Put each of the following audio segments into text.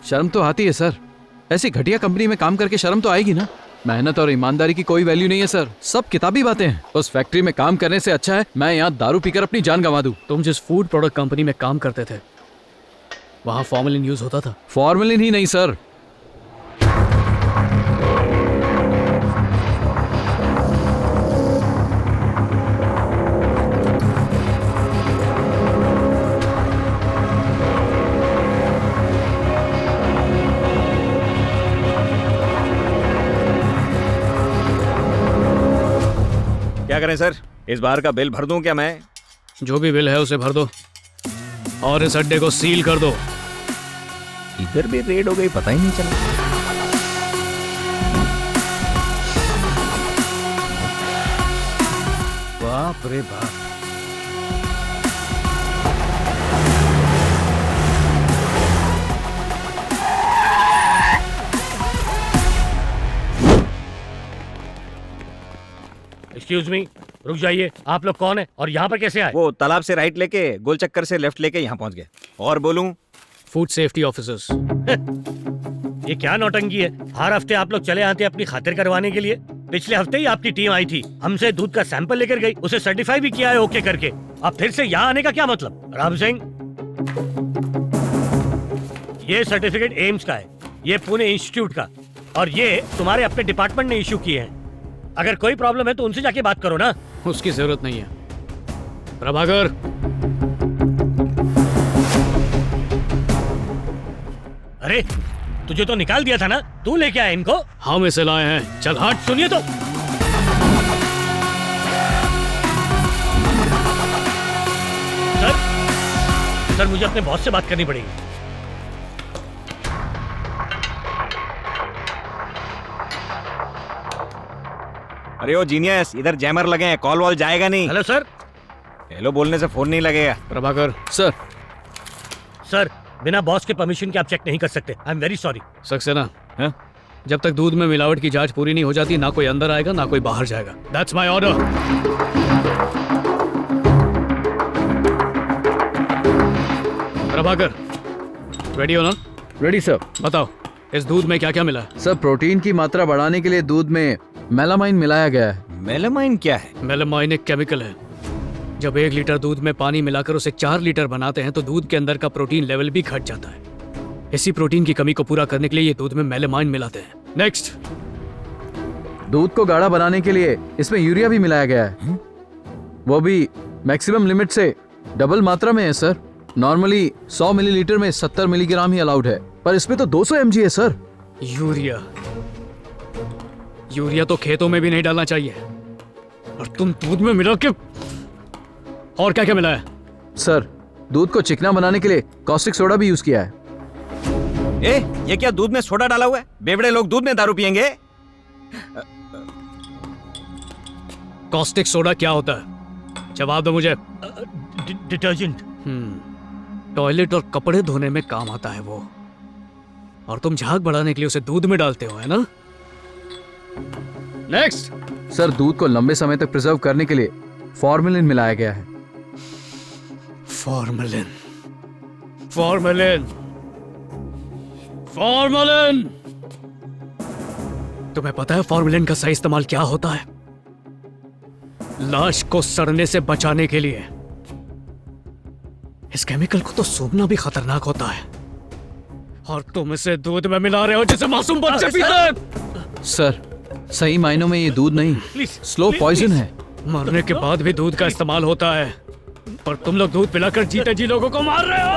शर्म तो आती है सर, ऐसी घटिया कंपनी में काम करके शर्म तो आएगी ना। मेहनत और ईमानदारी की कोई वैल्यू नहीं है सर, सब किताबी बातें हैं। उस फैक्ट्री में काम करने से अच्छा है मैं यहाँ दारू पीकर अपनी जान गंवा दूं। तुम जिस फूड प्रोडक्ट कंपनी में काम करते थे वहां फॉर्मेलिन यूज होता था? फॉर्मेलिन ही नहीं सर, क्या करें सर, इस बार का बिल भर दूं क्या मैं? जो भी बिल है उसे भर दो और इस अड्डे को सील कर दो। इधर भी रेड हो गई, पता ही नहीं चला। बाप रे बाप। एक्सक्यूज मी, रुक जाइए। आप लोग कौन है और यहाँ पर कैसे आए? वो तालाब से राइट लेके गोल चक्कर से लेफ्ट लेके यहाँ पहुंच गए। और बोलूं? Food safety officers. ये क्या नौटंकी है? हर हफ्ते आप लोग चले आते अपनी खातिर करवाने के लिए। पिछले हफ्ते ही आपकी टीम आई थी, हमसे दूध का सैंपल लेकर गई, उसे सर्टिफाई भी किया है ओके करके। अब फिर से यहाँ आने का क्या मतलब? राम सिंह, ये सर्टिफिकेट एम्स का है, ये पुणे इंस्टीट्यूट का, और ये तुम्हारे अपने डिपार्टमेंट ने इशू किए हैं। अगर कोई प्रॉब्लम है तो उनसे जाके बात करो ना। उसकी जरूरत नहीं है। प्रभाकर, अरे तुझे तो निकाल दिया था ना, तू लेके आया इनको? हम इसे लाए हैं। चल हट। सुनिए तो, सर मुझे अपने बॉस से बात करनी पड़ेगी। अरे ओ जीनियस, इधर जैमर लगे हैं, कॉल वॉल जाएगा नहीं। Hello sir. हेलो बोलने से फोन नहीं लगेगा। प्रभाकर। सर बिना बॉस के परमिशन के आप चेक नहीं कर सकते। I am very sorry. Saxena, हाँ? जब तक दूध में मिलावट की जांच पूरी नहीं हो जाती ना कोई अंदर आएगा ना कोई बाहर जाएगा। That's my order. Prabhakar, ready हो ना? Ready sir. बताओ इस दूध में क्या क्या मिला है? सर प्रोटीन की मात्रा बढ़ाने के लिए दूध में मेलामाइन मिलाया गया है। मेलामाइन क्या है? मेलामाइन एक केमिकल है। जब 1 लीटर दूध में पानी मिलाकर उसे 4 लीटर बनाते हैं तो दूध के अंदर का प्रोटीन लेवल भी घट जाता है। इसी प्रोटीन की कमी को पूरा करने के लिए ये दूध में मेलामाइन मिलाते हैं। नेक्स्ट। दूध को गाढ़ा बनाने के लिए इसमें यूरिया भी मिलाया गया है, वो भी मैक्सिमम लिमिट से डबल मात्रा में है सर। नॉर्मली 100 मिलीलीटर में 70 मिलीग्राम ही अलाउड है, पर इसमें तो 200 mg है सर। यूरिया तो खेतों में भी नहीं डालना चाहिए, और तुम दूध में मिला के। और क्या क्या मिला है? सर दूध को चिकना बनाने के लिए कॉस्टिक सोडा भी यूज किया है। ये क्या दूध में सोडा डाला हुआ है? बेवड़े लोग दूध में दारू पियेंगे? कॉस्टिक सोडा क्या होता है? जवाब दो मुझे। डिटर्जेंट। टॉयलेट और कपड़े धोने में काम आता है वो, और तुम झाग बढ़ाने के लिए उसे दूध में डालते हो, है ना? नेक्स्ट। सर दूध को लंबे समय तक प्रिजर्व करने के लिए फॉर्मेलिन मिलाया गया है। Formalin, formalin, formalin. तुम्हें पता है फॉर्मेलिन का सही इस्तेमाल क्या होता है? लाश को सड़ने से बचाने के लिए। इस केमिकल को तो सूंघना भी खतरनाक होता है, और तुम इसे दूध में मिला रहे हो जिसे मासूम बच्चे पीते हैं। सर सही मायनों में ये दूध नहीं, स्लो पॉइजन है। मरने के बाद भी दूध का इस्तेमाल होता है, पर तुम लोग दूध पिलाकर जीते जी लोगों को मार रहे हो।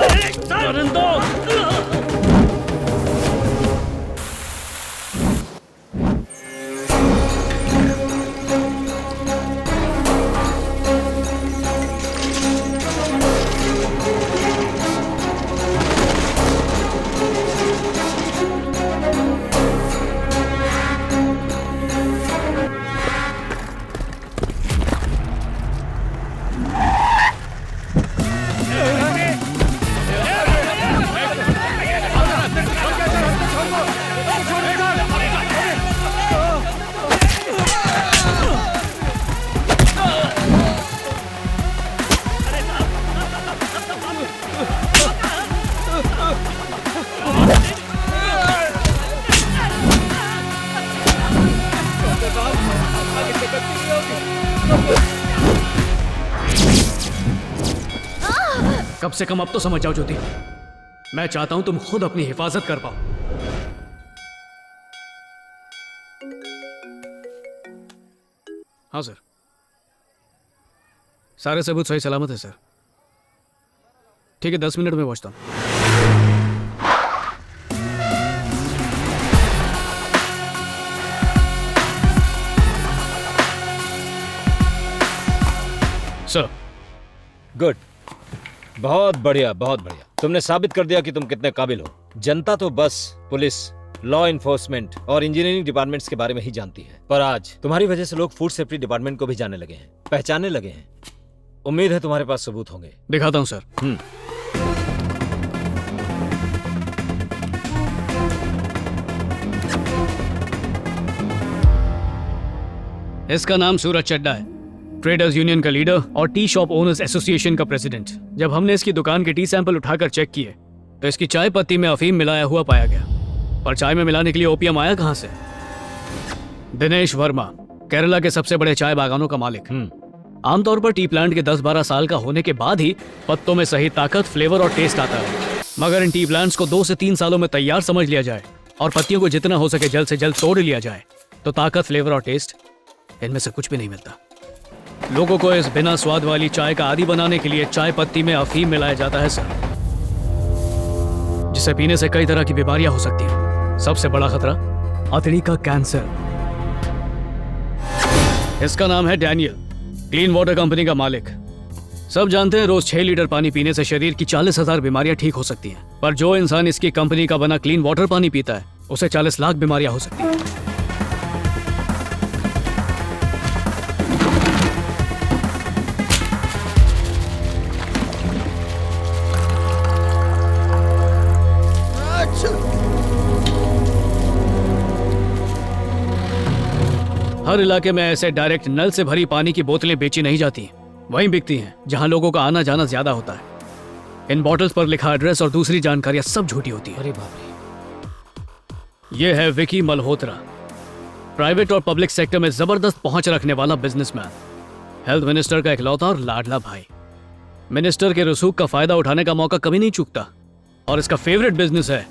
से कम अब तो समझ जाओ ज्योति, मैं चाहता हूं तुम खुद अपनी हिफाजत कर पाओ। हाँ सर, सारे सबूत सही सलामत है सर। ठीक है, 10 मिनट में पहुंचता हूं। सर, गुड, बहुत बढ़िया, बहुत बढ़िया। तुमने साबित कर दिया कि तुम कितने काबिल हो। जनता तो बस पुलिस, लॉ इन्फोर्समेंट और इंजीनियरिंग डिपार्टमेंट्स के बारे में ही जानती है, पर आज तुम्हारी वजह से लोग फूड सेफ्टी डिपार्टमेंट को भी जानने लगे हैं, पहचानने लगे हैं। उम्मीद है तुम्हारे पास सबूत होंगे। दिखाता हूं सर। इसका नाम सूरज चड्डा है, ट्रेडर्स यूनियन का लीडर और टी शॉप ओनर्स एसोसिएशन का प्रेसिडेंट। जब हमने इसकी दुकान के टी सैंपल उठाकर चेक किए तो इसकी चाय पत्ती में अफीम मिलाया हुआ पाया गया, पर चाय में मिलाने के लिए ओपियम आया कहां से? दिनेश वर्मा, केरला के सबसे बड़े चाय बागानों का मालिक। आमतौर पर टी प्लांट के 10-12 साल का होने के बाद ही पत्तों में सही ताकत, फ्लेवर और टेस्ट आता है, मगर इन टी प्लांट्स को 2 से 3 सालों में तैयार समझ लिया जाए और पत्तियों को जितना हो सके जल्द से जल्द तोड़ लिया जाए तो ताकत, फ्लेवर और टेस्ट इनमें से कुछ भी नहीं मिलता। लोगों को इस बिना स्वाद वाली चाय का आदी बनाने के लिए चाय पत्ती में अफीम मिलाया जाता है सर, जिसे पीने से कई तरह की बीमारियां हो सकती हैं। सबसे बड़ा खतरा अतड़ी का कैंसर। इसका नाम है डैनियल, क्लीन वाटर कंपनी का मालिक। सब जानते हैं रोज 6 लीटर पानी पीने से शरीर की 40,000 बीमारियां ठीक हो सकती हैं, पर जो इंसान इसकी कंपनी का बना क्लीन वाटर पानी पीता है उसे 40 लाख बीमारियां हो सकती हैं। हर इलाके में ऐसे डायरेक्ट नल से भरी पानी की बोतलें बेची नहीं जाती, वहीं बिकती हैं जहां लोगों का आना जाना ज्यादा होता है। इन बॉटल्स पर लिखा एड्रेस और दूसरी जानकारियां सब झूठी होती है। अरे बाप रे। यह है विकी मल्होत्रा, प्राइवेट और पब्लिक सेक्टर में जबरदस्त पहुंच रखने वाला बिजनेसमैन, हेल्थ मिनिस्टर का इकलौता और लाडला भाई। मिनिस्टर के रसूख का फायदा उठाने का मौका कभी नहीं चूकता और इसका फेवरेट बिजनेस है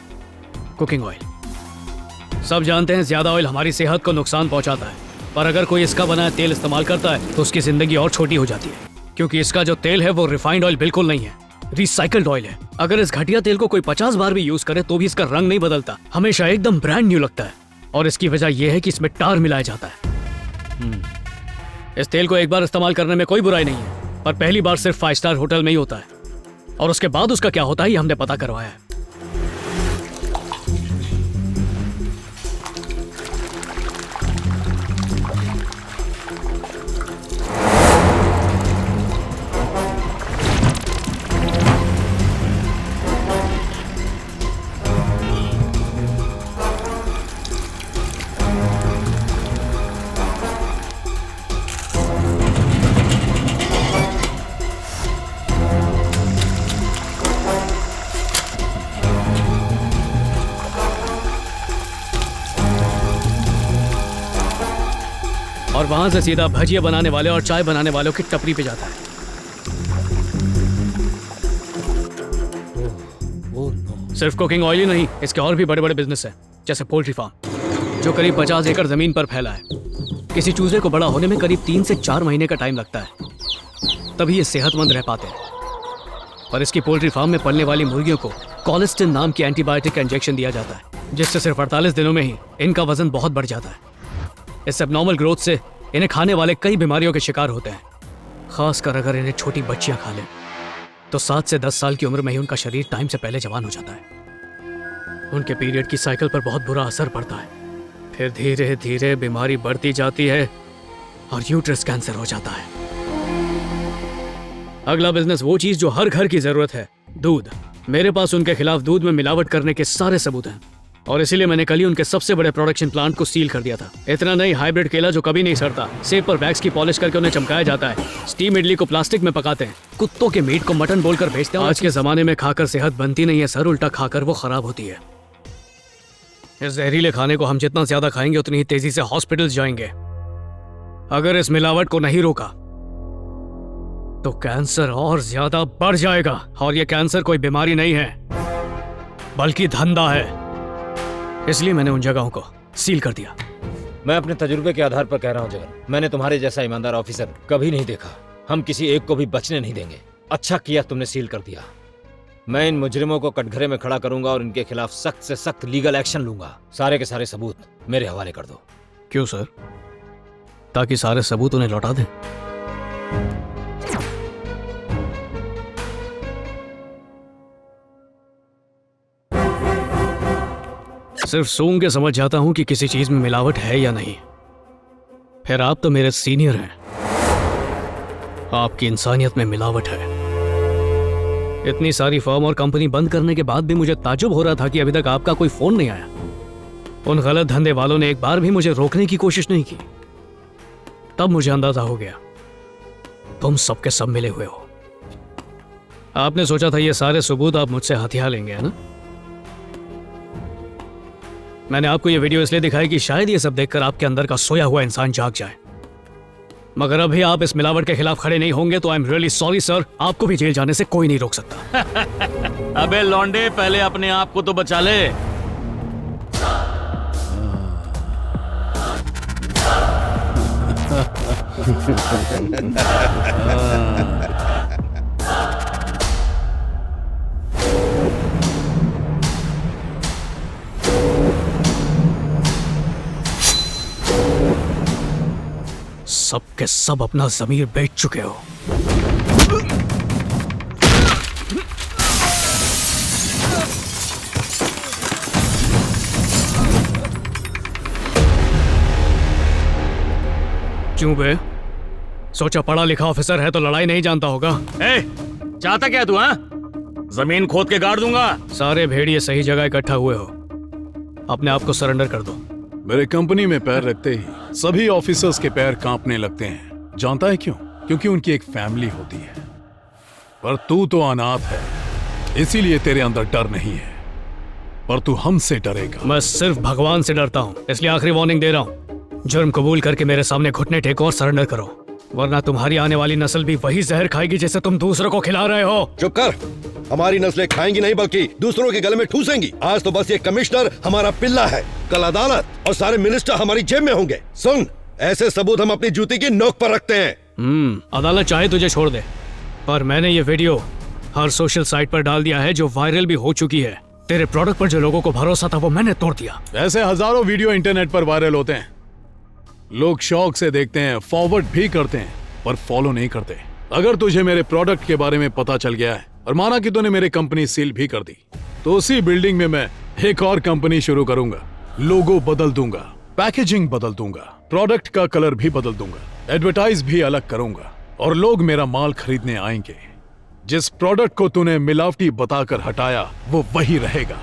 कुकिंग ऑयल। सब जानते हैं ज्यादा ऑयल हमारी सेहत को नुकसान पहुंचाता है, पर अगर कोई इसका बनाया तेल इस्तेमाल करता है तो उसकी जिंदगी और छोटी हो जाती है, क्योंकि इसका जो तेल है वो रिफाइंड ऑयल बिल्कुल नहीं है, रिसाइकल्ड ऑयल है। अगर इस घटिया तेल को कोई 50 बार भी यूज करे तो भी इसका रंग नहीं बदलता, हमेशा एकदम ब्रांड न्यू लगता है। और इसकी वजह यह है कि इसमें टार मिलाया जाता है। इस तेल को एक बार इस्तेमाल करने में कोई बुराई नहीं है, पर पहली बार सिर्फ 5 स्टार होटल में ही होता है और उसके बाद उसका क्या होता है ये हमने पता करवाया है। और वहां से सीधा भजिया बनाने वाले और चाय बनाने वालों की टपरी पे जाता है। सिर्फ कुकिंग ऑयल ही नहीं, इसके और भी बड़े बड़े बिजनेस हैं, जैसे पोल्ट्री फार्म जो करीब 50 एकड़ जमीन पर फैला है। किसी चूजे को बड़ा होने में करीब 3 से 4 महीने का टाइम लगता है, तभी ये सेहतमंद रह पाते हैं। पर इसकी पोल्ट्री फार्म में पलने वाली मुर्गियों को कोलेस्टिन नाम की एंटीबायोटिक का इंजेक्शन दिया जाता है, जिससे सिर्फ 48 दिनों में ही इनका वजन बहुत बढ़ जाता है। इस एबनॉर्मल ग्रोथ से इन्हें खाने वाले कई बीमारियों के शिकार होते हैं, खासकर अगर इन्हें छोटी बच्चियां खा लें तो 7 से 10 साल की उम्र में ही उनका शरीर टाइम से पहले जवान हो जाता है। उनके पीरियड की साइकिल पर बहुत बुरा असर पड़ता है, फिर धीरे धीरे बीमारी बढ़ती जाती है और यूट्रस कैंसर हो जाता है। अगला बिजनेस वो चीज जो हर घर की जरूरत है, दूध। मेरे पास उनके खिलाफ दूध में मिलावट करने के सारे सबूत हैं और इसीलिए मैंने कल ही उनके सबसे बड़े प्रोडक्शन प्लांट को सील कर दिया था। इतना नहीं, हाइब्रिड केला जो कभी नहीं सड़ता, सेब पर वैक्स की पॉलिश करके उन्हें चमकाया जाता है, स्टीम इडली को प्लास्टिक में पकाते हैं, कुत्तों के मीट को मटन बोलकर बेचते हैं। आज के जमाने में खाकर सेहत बनती नहीं है सर, उल्टा खाकर वो खराब होती है। इस जहरीले खाने को हम जितना ज्यादा खाएंगे उतनी ही तेजी से हॉस्पिटल जाएंगे। अगर इस मिलावट को नहीं रोका तो कैंसर और ज्यादा बढ़ जाएगा। और ये कैंसर कोई बीमारी नहीं है, बल्कि धंधा है। इसलिए मैंने उन जगहों को सील कर दिया। मैं अपने तजुर्बे के आधार पर कह रहा हूँ जगन, मैंने तुम्हारे जैसा ईमानदार ऑफिसर कभी नहीं देखा। हम किसी एक को भी बचने नहीं देंगे। अच्छा किया तुमने सील कर दिया। मैं इन मुजरिमों को कटघरे में खड़ा करूंगा और इनके खिलाफ सख्त से सख्त लीगल एक्शन लूंगा। सारे के सारे सबूत मेरे हवाले कर दो। क्यों सर? ताकि सारे सबूत उन्हें लौटा दें। सिर्फ सूंघ के समझ जाता हूं कि किसी चीज में मिलावट है या नहीं। फिर आप तो मेरे सीनियर हैं, आपकी इंसानियत में मिलावट है। इतनी सारी फर्म और कंपनी बंद करने के बाद भी मुझे ताज्जुब हो रहा था कि अभी तक आपका कोई फोन नहीं आया। उन गलत धंधे वालों ने एक बार भी मुझे रोकने की कोशिश नहीं की। तब मुझे अंदाजा हो गया तुम सबके सब मिले हुए हो। आपने सोचा था ये सारे सबूत आप मुझसे हथियार लेंगे, है ना? मैंने आपको ये वीडियो इसलिए दिखाई कि शायद ये सब देखकर आपके अंदर का सोया हुआ इंसान जाग जाए। मगर अभी आप इस मिलावट के खिलाफ खड़े नहीं होंगे तो I am really sorry sir. आपको भी जेल जाने से कोई नहीं रोक सकता। अबे लौंडे, पहले अपने आप को तो बचा ले। सब के सब अपना जमीर बेच चुके हो। क्यों बे? सोचा पढ़ा लिखा ऑफिसर है तो लड़ाई नहीं जानता होगा। ए, चाहता क्या तू? हाँ, जमीन खोद के गाड़ दूंगा। सारे भेड़िए सही जगह इकट्ठा हुए हो, अपने आप को सरेंडर कर दो। मेरे कंपनी में पैर रखते ही सभी ऑफिसर्स के पैर कांपने लगते हैं। जानता है क्यों? क्योंकि उनकी एक फैमिली होती है। पर तू तो अनाथ है, इसीलिए तेरे अंदर डर नहीं है। पर तू हमसे डरेगा। मैं सिर्फ भगवान से डरता हूँ, इसलिए आखिरी वार्निंग दे रहा हूँ। जुर्म कबूल करके मेरे सामने घुटने टेको और सरेंडर करो, वरना तुम्हारी आने वाली नस्ल भी वही जहर खाएगी जिसे तुम दूसरों को खिला रहे हो। चुप कर। हमारी नस्लें खाएंगी नहीं बल्कि दूसरों के गले में ठूसेंगी। आज तो बस ये कमिश्नर हमारा पिल्ला है, कल अदालत और सारे मिनिस्टर हमारी जेब में होंगे। सुन, ऐसे सबूत हम अपनी जूती की नोक पर रखते हैं। अदालत चाहे तुझे छोड़ दे, पर मैंने ये वीडियो हर सोशल साइट पर डाल दिया है जो वायरल भी हो चुकी है। तेरे प्रोडक्ट पर जो लोगों को भरोसा था वो मैंने तोड़ दिया। ऐसे हजारों वीडियो इंटरनेट पर वायरल होते हैं। लोग शौक से देखते हैं, फॉरवर्ड भी करते हैं, पर फॉलो नहीं करते। अगर तुझे मेरे प्रोडक्ट के बारे में पता चल गया है और माना कि तूने मेरी कंपनी सील भी कर दी, तो उसी बिल्डिंग में मैं एक और कंपनी शुरू करूंगा। लोगो बदल दूंगा, पैकेजिंग बदल दूंगा, प्रोडक्ट का कलर भी बदल दूंगा, एडवर्टाइज भी अलग करूंगा और लोग मेरा माल खरीदने आएंगे। जिस प्रोडक्ट को तूने मिलावटी बताकर हटाया वो वही रहेगा।